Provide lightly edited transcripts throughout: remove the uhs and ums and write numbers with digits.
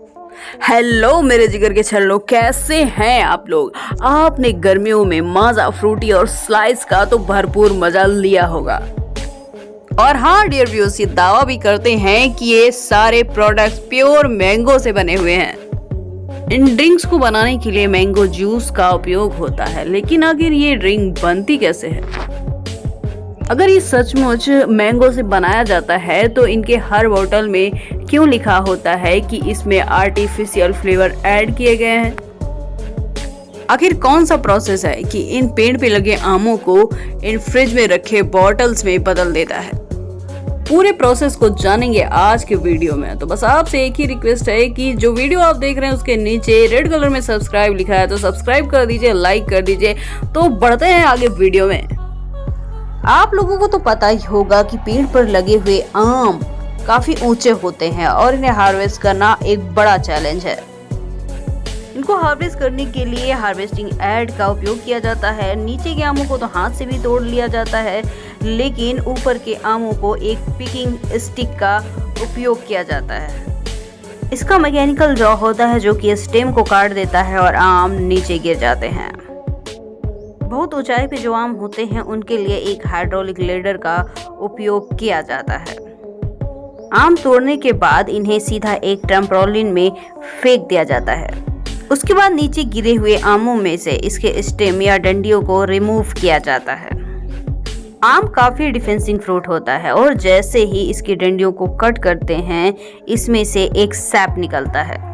Hello मेरे जिगर के छल्लो, कैसे हैं आप लोग। आपने गर्मियों में माजा फ्रूटी और स्लाइस का तो भरपूर मजा लिया होगा। और हाँ डियर व्यूअर्स, ये दावा भी करते हैं कि ये सारे प्रोडक्ट्स प्योर मैंगो से बने हुए हैं। इन ड्रिंक्स को बनाने के लिए मैंगो जूस का उपयोग होता है, लेकिन आखिर ये ड्रिंक बनती कैसे है। अगर ये सचमुच मैंगो से बनाया जाता है तो इनके हर बोतल में क्यों लिखा होता है कि इसमें आर्टिफिशियल फ्लेवर ऐड किए गए हैं। आखिर कौन सा प्रोसेस है कि इन पेड़ पे लगे आमों को इन फ्रिज में रखे बॉटल्स में बदल देता है। पूरे प्रोसेस को जानेंगे आज के वीडियो में। तो बस आपसे एक ही रिक्वेस्ट है कि जो वीडियो आप देख रहे हैं उसके नीचे रेड कलर में सब्सक्राइब लिखा है तो सब्सक्राइब कर दीजिए, लाइक कर दीजिए। तो बढ़ते हैं आगे वीडियो में। आप लोगों को तो पता ही होगा कि पेड़ पर लगे हुए आम काफी ऊंचे होते हैं और इन्हें हार्वेस्ट करना एक बड़ा चैलेंज है। इनको हार्वेस्ट करने के लिए हार्वेस्टिंग एड का उपयोग किया जाता है। नीचे के आमों को तो हाथ से भी तोड़ लिया जाता है, लेकिन ऊपर के आमों को एक पिकिंग स्टिक का उपयोग किया जाता है। इसका मैकेनिकल जॉ होता है जो कि स्टेम को काट देता है और आम नीचे गिर जाते हैं। बहुत ऊंचाई पे जो आम होते हैं उनके लिए एक हाइड्रोलिक लेडर का उपयोग किया जाता है। आम तोड़ने के बाद इन्हें सीधा एक ट्रम्पोलिन में फेंक दिया जाता है। उसके बाद नीचे गिरे हुए आमों में से इसके स्टेम या डंडियों को रिमूव किया जाता है। आम काफी डिफेंसिंग फ्रूट होता है और जैसे ही इसकी डंडियों को कट करते हैं इसमें से एक सैप निकलता है।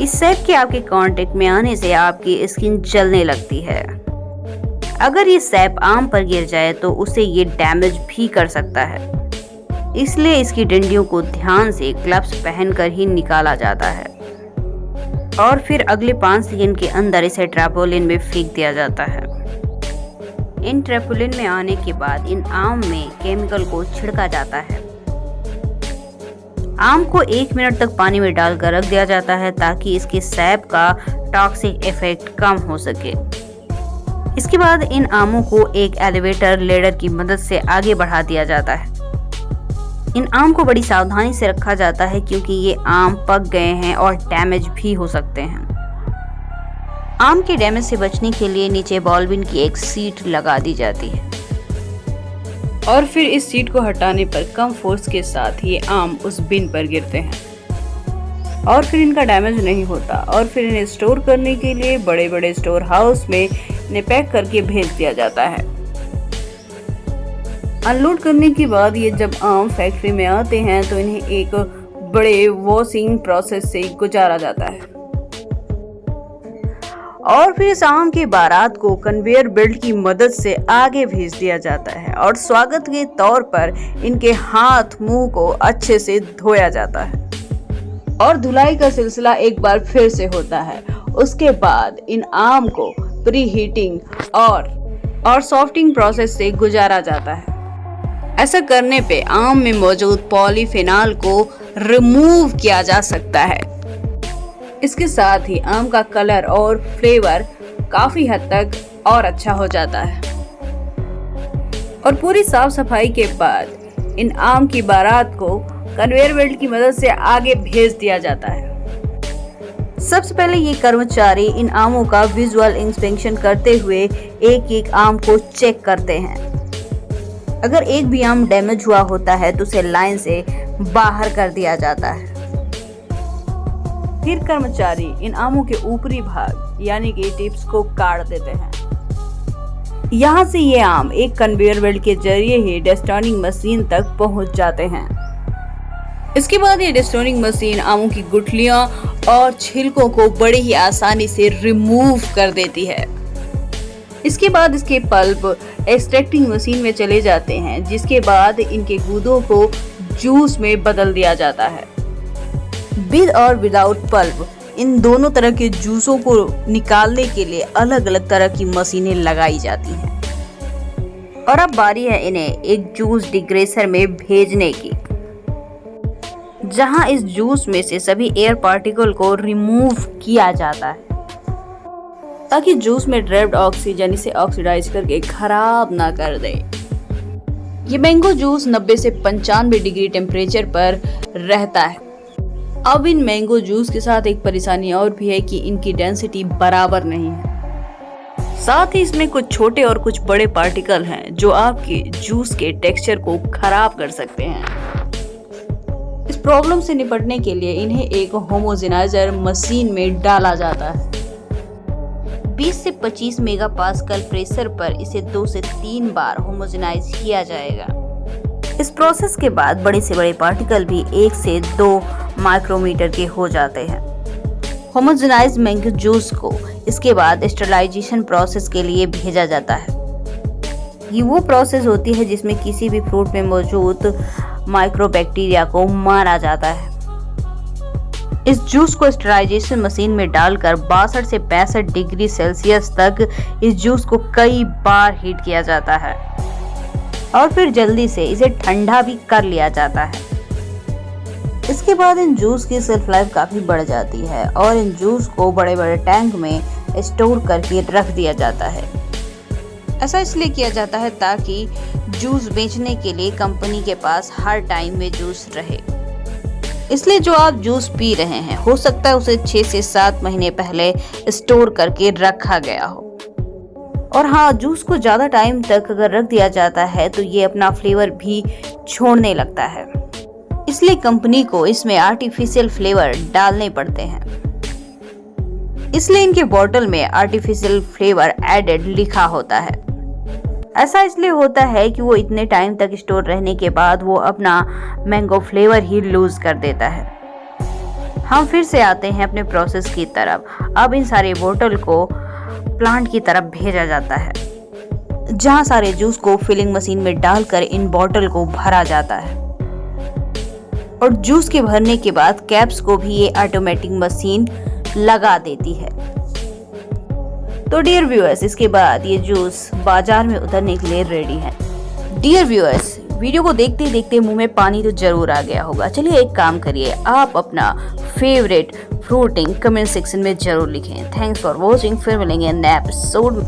इस सैप के आपके कांटेक्ट में आने से आपकी स्किन जलने लगती है। अगर ये सैप आम पर गिर जाए तो उसे ये डैमेज भी कर सकता है, इसलिए इसकी डंडियों को ध्यान से ग्लव्स पहनकर ही निकाला जाता है और फिर अगले 5 सेकंड के अंदर इसे ट्रैपोलिन में फेंक दिया जाता है। इन ट्रैपोलिन में आने के बाद इन आम में केमिकल को छिड़का जाता है। आम को 1 मिनट तक पानी में डालकर रख दिया जाता है ताकि इसके सैप का टॉक्सिक इफेक्ट कम हो सके। इसके बाद इन आमों को एक एलिवेटर लेडर की मदद से आगे बढ़ा दिया जाता है। इन आम को बड़ी सावधानी से रखा जाता है क्योंकि ये आम पक गए हैं और डैमेज भी हो सकते हैं। आम के डैमेज से बचने के लिए नीचे बॉलबिन की एक सीट लगा दी जाती है और फिर इस सीट को हटाने पर कम फोर्स के साथ ये आम उस बिन पर गिरते हैं और फिर इनका डैमेज नहीं होता और फिर इन्हें स्टोर करने के लिए बड़े बड़े स्टोर हाउस में इन्हें पैक करके भेज दिया जाता है। अनलोड करने के बाद ये जब आम फैक्ट्री में आते हैं तो इन्हें एक बड़े वॉशिंग प्रोसेस से गुजारा जाता है और फिर इस आम के बारात को कन्वेयर बेल्ट की मदद से आगे भेज दिया जाता है और स्वागत के तौर पर इनके हाथ मुंह को अच्छे से धोया जाता है और धुलाई का सिलसिला एक बार फिर से होता है। उसके बाद इन आम को प्री हीटिंग और सॉफ्टिंग प्रोसेस से गुजारा जाता है। ऐसा करने पे आम में मौजूद पॉलीफेनॉल को रिमूव किया जा सकता है। इसके साथ ही आम का कलर और फ्लेवर काफी हद तक और अच्छा हो जाता है और पूरी साफ सफाई के बाद इन आम की बारात को कन्वेयर बेल्ट की मदद से आगे भेज दिया जाता है। सबसे पहले ये कर्मचारी इन आमों का विजुअल इंस्पेक्शन करते हुए एक एक आम को चेक करते हैं। अगर एक भी आम डैमेज हुआ होता है तो उसे लाइन से बाहर कर दिया जाता है। फिर कर्मचारी इन आमों के ऊपरी भाग यानी कि टिप्स को काट देते हैं। यहाँ से ये आम एक कन्वेयर बेल्ट के जरिए ही डेस्टोनिंग मशीन तक पहुँच जाते हैं। इसके बाद ये डेस्टोनिंग मशीन आमों की गुठलियां और छिलकों को बड़े ही आसानी से रिमूव कर देती है। इसके बाद इसके पल्प एक्सट्रैक्टिंग मशीन में चले जाते हैं, जिसके बाद इनके गूदों को जूस में बदल दिया जाता है। विद और विदाउट पल्प इन दोनों तरह के जूसों को निकालने के लिए अलग अलग तरह की मशीनें लगाई जाती हैं और अब बारी है इन्हें एक जूस डिग्रेसर में भेजने की, जहां इस जूस में से सभी एयर पार्टिकल को रिमूव किया जाता है ताकि जूस में ट्रैप्ड ऑक्सीजन इसे ऑक्सीडाइज करके खराब ना कर दे। ये मैंगो जूस 90 से 95 डिग्री टेम्परेचर पर रहता है अब इन मैंगो जूस के साथ एक परेशानी और भी है कि इनकी डेंसिटी बराबर नहीं है। साथ ही इसमें कुछ छोटे और कुछ बड़े पार्टिकल हैं जो आपके जूस के टेक्सचर को खराब कर सकते हैं। इस प्रॉब्लम से निपटने के लिए इन्हें एक होमोजेनाइजर मशीन में डाला जाता है। 20 से 25 मेगापास्कल प्रेशर पर इसे 2 से 3 बार होमोजेनाइज किया जाएगा। इस प्रोसेस के बाद बड़े से बड़े पार्टिकल भी 1 से 2 माइक्रोमीटर के हो जाते हैं। होमोजेनाइज मैंगो जूस को इसके बाद स्टरलाइजेशन प्रोसेस के लिए भेजा जाता है। ये वो प्रोसेस होती है जिसमें किसी भी फ्रूट में मौजूद माइक्रोबैक्टीरिया को मारा जाता है। इस जूस को स्टरलाइजेशन मशीन में डालकर 62 से 65 डिग्री सेल्सियस तक इस जूस को कई बार हीट किया जाता है और फिर जल्दी से इसे ठंडा भी कर लिया जाता है। इसके बाद इन जूस की शेल्फ लाइफ काफी बढ़ जाती है और इन जूस को बड़े बड़े टैंक में स्टोर करके रख दिया जाता है। ऐसा इसलिए किया जाता है ताकि जूस बेचने के लिए कंपनी के पास हर टाइम में जूस रहे। इसलिए जो आप जूस पी रहे हैं हो सकता है उसे 6 से 7 महीने पहले स्टोर करके रखा गया हो। और हाँ, जूस को ज़्यादा टाइम तक अगर रख दिया जाता है तो ये अपना फ्लेवर भी छोड़ने लगता है। इसलिए कंपनी को इसमें आर्टिफिशियल फ्लेवर डालने पड़ते हैं। इसलिए इनके बॉटल में आर्टिफिशियल फ्लेवर एडेड लिखा होता है। ऐसा इसलिए होता है कि वो इतने टाइम तक स्टोर रहने के बाद वो अपना मैंगो फ्लेवर ही लूज कर देता है। हम फिर से आते हैं अपने प्रोसेस की तरफ। अब इन सारे बोतल को प्लांट की तरफ भेजा जाता है, जहां सारे जूस को फिलिंग मशीन में डालकर इन बोतल को भरा जाता है। और जूस के भरने के बाद कैप्स को भी ये ऑटोमेटिक मशीन लगा देती है। तो डियर व्यूअर्स, इसके बाद ये जूस बाजार में उतरने के लिए रेडी है। डियर व्यूअर्स, वीडियो को देखते देखते मुंह में पानी तो जरूर आ गया होगा। चलिए एक काम करिए, आप अपना फेवरेट फ्रूटिंग कमेंट सेक्शन में जरूर लिखें। Thanks for watching. फिर मिलेंगे नए एपिसोड में।